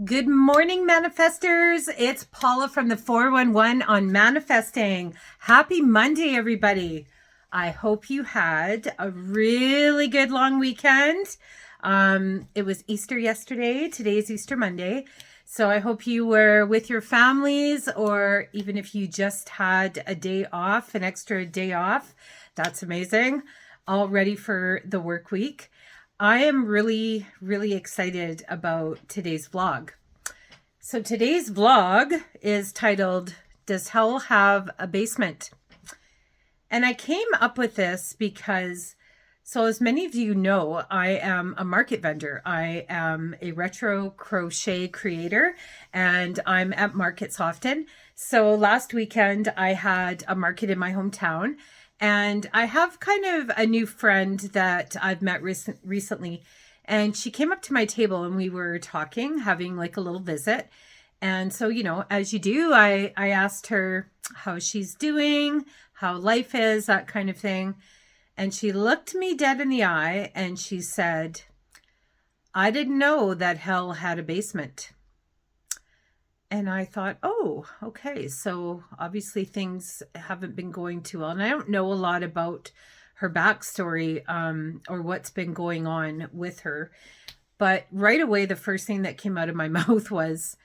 Good morning, manifestors. It's Paula from the 411 on manifesting. Happy Monday, everybody. I hope you had a really good long weekend. It was Easter yesterday. Today's Easter Monday. So I hope you were with your families, or even if you just had a day off, an extra day off, that's amazing. All ready for the work week. I am really, really excited about today's vlog. So today's vlog is titled, Does Hell Have a Basement? And I came up with this because, so as many of you know, I am a market vendor. I am a retro crochet creator and I'm at markets often. So last weekend I had a market in my hometown. And I have kind of a new friend that I've met recently. And she came up to my table and we were talking, having like a little visit. And so, as you do, I asked her how she's doing, how life is, that kind of thing. And she looked me dead in the eye and she said, I didn't know that hell had a basement. And I thought, oh, okay. So obviously things haven't been going too well. And I don't know a lot about her backstory or what's been going on with her. But right away, the first thing that came out of my mouth was,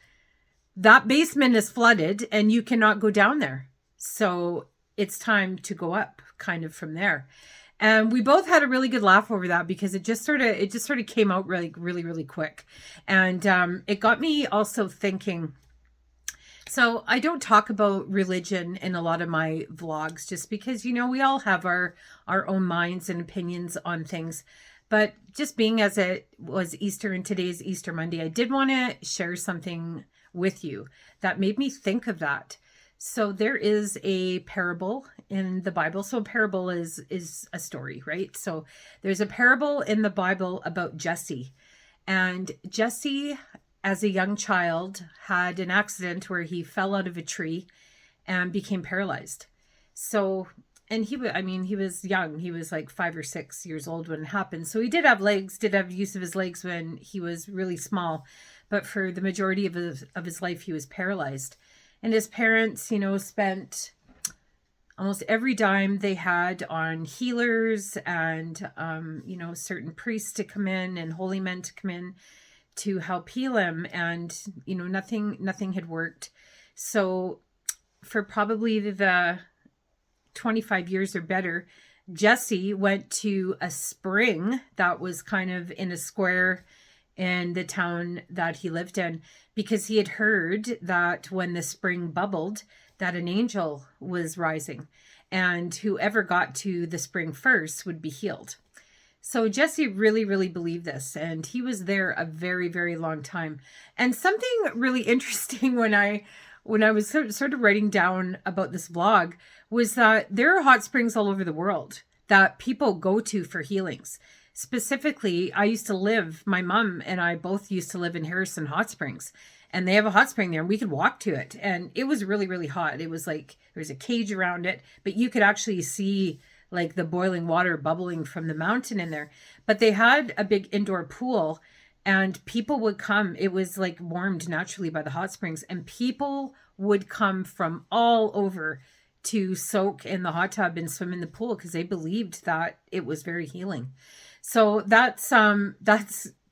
that basement is flooded and you cannot go down there. So it's time to go up kind of from there. And we both had a really good laugh over that because it just sort of came out really quick. And it got me also thinking. So I don't talk about religion in a lot of my vlogs just because, we all have our own minds and opinions on things. But just being as it was Easter and today's Easter Monday, I did want to share something with you that made me think of that. So there is a parable in the Bible. So a parable is a story, right? So there's a parable in the Bible about Jesse. And Jesse, as a young child, had an accident where he fell out of a tree and became paralyzed. So, and he was young. He was like 5 or 6 years old when it happened. So he did have use of his legs when he was really small. But for the majority of his life, he was paralyzed. And his parents, spent almost every dime they had on healers and, certain priests to come in and holy men to come in to help heal him. And, nothing had worked. So for probably the 25 years or better, Jesse went to a spring that was kind of in a square in the town that he lived in because he had heard that when the spring bubbled, that an angel was rising and whoever got to the spring first would be healed. So Jesse really believed this, and he was there a very long time. And something really interesting when I was sort of writing down about this vlog was that there are hot springs all over the world that people go to for healings. Specifically, my mom and I both used to live in Harrison Hot Springs, and they have a hot spring there and we could walk to it. And it was really hot. It was like there was a cage around it, but you could actually see like the boiling water bubbling from the mountain in there. But they had a big indoor pool and people would come. It was like warmed naturally by the hot springs, and people would come from all over to soak in the hot tub and swim in the pool because they believed that it was very healing. So that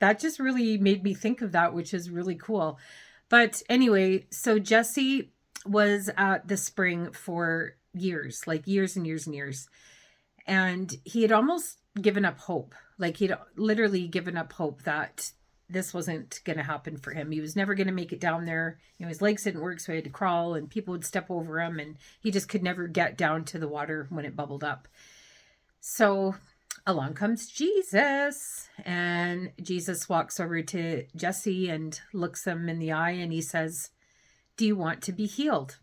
just really made me think of that, which is really cool. But anyway, so Jesse was at the spring for years and years. And he had almost given up hope. Like he'd literally given up hope that this wasn't going to happen for him. He was never going to make it down there. His legs didn't work, so he had to crawl and people would step over him and he just could never get down to the water when it bubbled up. So along comes Jesus, and Jesus walks over to Jesse and looks him in the eye and he says, do you want to be healed?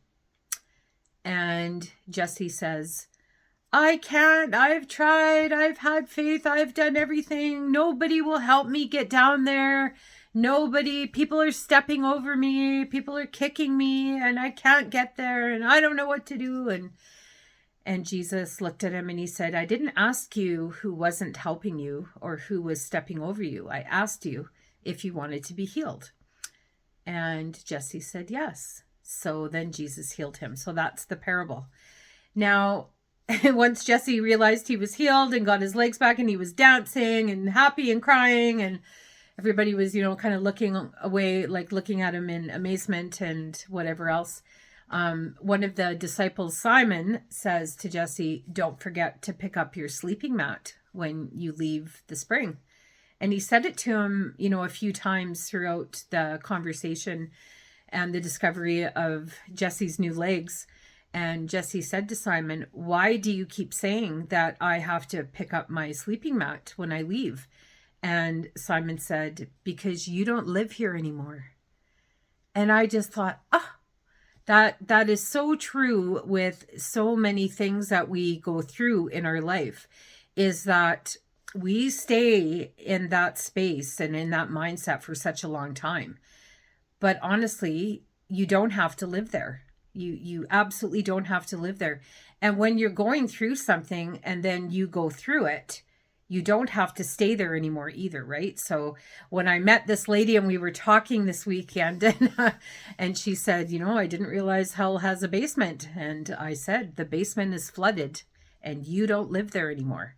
And Jesse says, I can't. I've tried. I've had faith. I've done everything. Nobody will help me get down there. People are stepping over me. People are kicking me and I can't get there and I don't know what to do. And Jesus looked at him and he said, I didn't ask you who wasn't helping you or who was stepping over you. I asked you if you wanted to be healed. And Jesse said yes. So then Jesus healed him. So that's the parable. Now, once Jesse realized he was healed and got his legs back and he was dancing and happy and crying, and everybody was, kind of looking away, like looking at him in amazement and whatever else. One of the disciples, Simon, says to Jesse, "Don't forget to pick up your sleeping mat when you leave the spring." And he said it to him, a few times throughout the conversation and the discovery of Jesse's new legs. And Jesse said to Simon, "Why do you keep saying that I have to pick up my sleeping mat when I leave?" And Simon said, "Because you don't live here anymore." And I just thought, that is so true with so many things that we go through in our life, is that we stay in that space and in that mindset for such a long time. But honestly, you don't have to live there. You absolutely don't have to live there. And when you're going through something and then you go through it, you don't have to stay there anymore either, right? So when I met this lady and we were talking this weekend, and she said, "I didn't realize hell has a basement." And I said, "The basement is flooded and you don't live there anymore."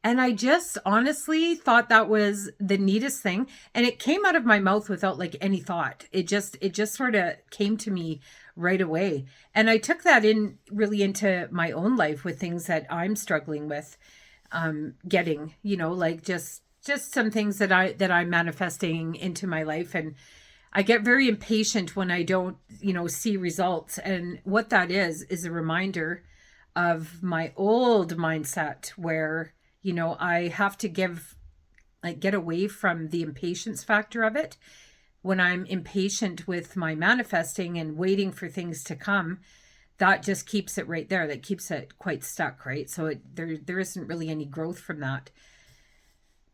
And I just honestly thought that was the neatest thing. And it came out of my mouth without like any thought. It just sort of came to me right away. And I took that really into my own life with things that I'm struggling with, getting, like just some things that I'm manifesting into my life. And I get very impatient when I don't, see results. And what that is a reminder of my old mindset where, I have to get away from the impatience factor of it. When I'm impatient with my manifesting and waiting for things to come, that just keeps it right there. That keeps it quite stuck, right? So there isn't really any growth from that.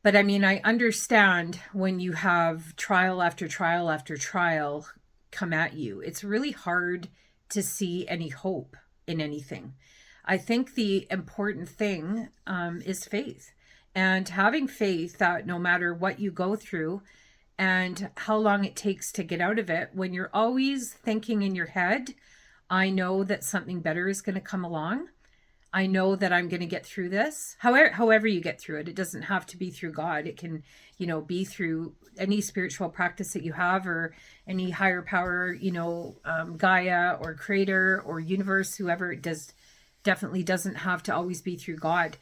But I mean, I understand when you have trial after trial after trial come at you, it's really hard to see any hope in anything. I think the important thing is faith, and having faith that no matter what you go through and how long it takes to get out of it, when you're always thinking in your head, "I know that something better is going to come along. I know that I'm going to get through this." However you get through it, it doesn't have to be through God. It can, be through any spiritual practice that you have, or any higher power, Gaia or creator or universe, whoever it does. Definitely doesn't have to always be through God,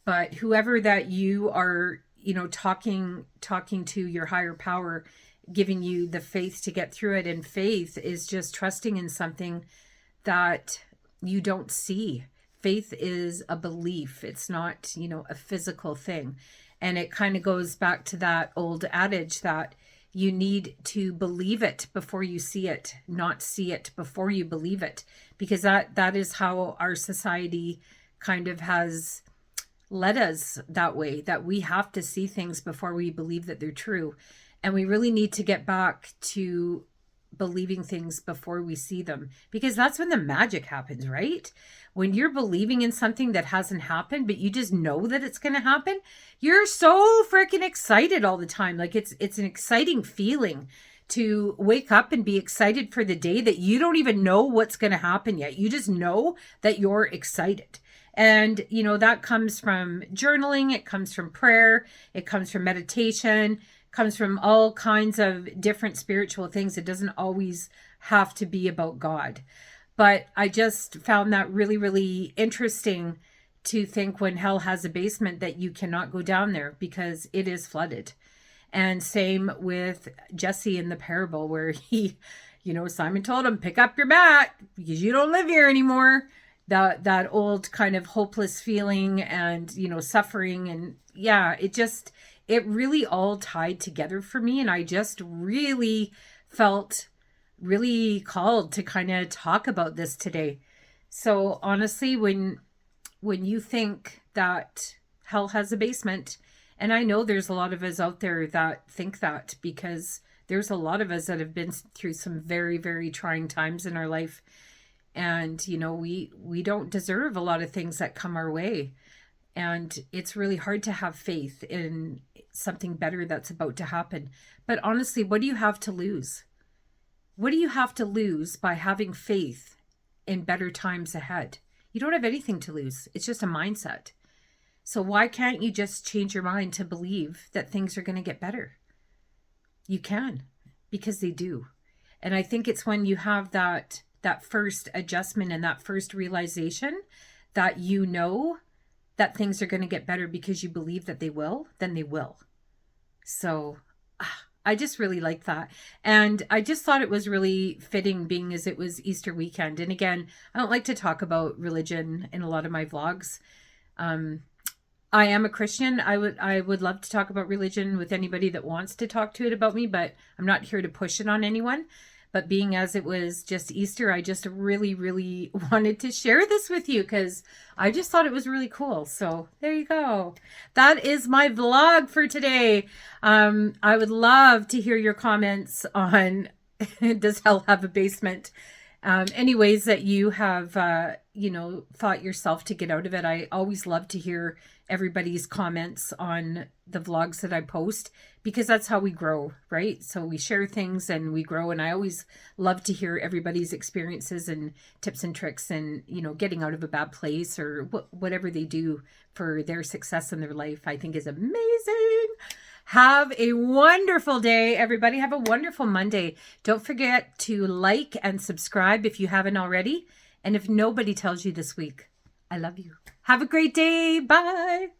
but whoever that you are, talking to, your higher power, giving you the faith to get through it. And faith is just trusting in something that you don't see. Faith is a belief. It's not, a physical thing. And it kind of goes back to that old adage that you need to believe it before you see it, not see it before you believe it, because that is how our society kind of has led us that way, that we have to see things before we believe that they're true. And we really need to get back to believing things before we see them, because that's when the magic happens, right? When you're believing in something that hasn't happened, but you just know that it's going to happen, you're so freaking excited all the time. Like it's an exciting feeling to wake up and be excited for the day that you don't even know what's going to happen yet. You just know that you're excited. And, that comes from journaling. It comes from prayer. It comes from meditation, comes from all kinds of different spiritual things. It doesn't always have to be about God. But I just found that really, really interesting to think when hell has a basement that you cannot go down there because it is flooded. And same with Jesse in the parable where he, Simon told him, "Pick up your mat because you don't live here anymore." That old kind of hopeless feeling and, suffering. And yeah, it really all tied together for me. And I just really felt really called to kind of talk about this today. So honestly, when you think that hell has a basement, and I know there's a lot of us out there that think that, because there's a lot of us that have been through some very, very trying times in our life. And, we don't deserve a lot of things that come our way. And it's really hard to have faith in something better that's about to happen. But honestly, what do you have to lose? What do you have to lose by having faith in better times ahead? You don't have anything to lose. It's just a mindset. So why can't you just change your mind to believe that things are going to get better? You can, because they do. And I think it's when you have that first adjustment and that first realization that you know that things are going to get better because you believe that they will, then they will. So I just really like that. And I just thought it was really fitting being as it was Easter weekend. And again, I don't like to talk about religion in a lot of my vlogs. I am a Christian. I would love to talk about religion with anybody that wants to talk to it about me, but I'm not here to push it on anyone. But being as it was just Easter, I just really, really wanted to share this with you because I just thought it was really cool. So there you go. That is my vlog for today. I would love to hear your comments on does hell have a basement? Any ways that you have, thought yourself to get out of it. I always love to hear everybody's comments on the vlogs that I post because that's how we grow, right? So we share things and we grow. And I always love to hear everybody's experiences and tips and tricks and, getting out of a bad place or whatever they do for their success in their life, I think is amazing. Have a wonderful day, everybody. Have a wonderful Monday. Don't forget to like and subscribe if you haven't already. And if nobody tells you this week, I love you. Have a great day. Bye.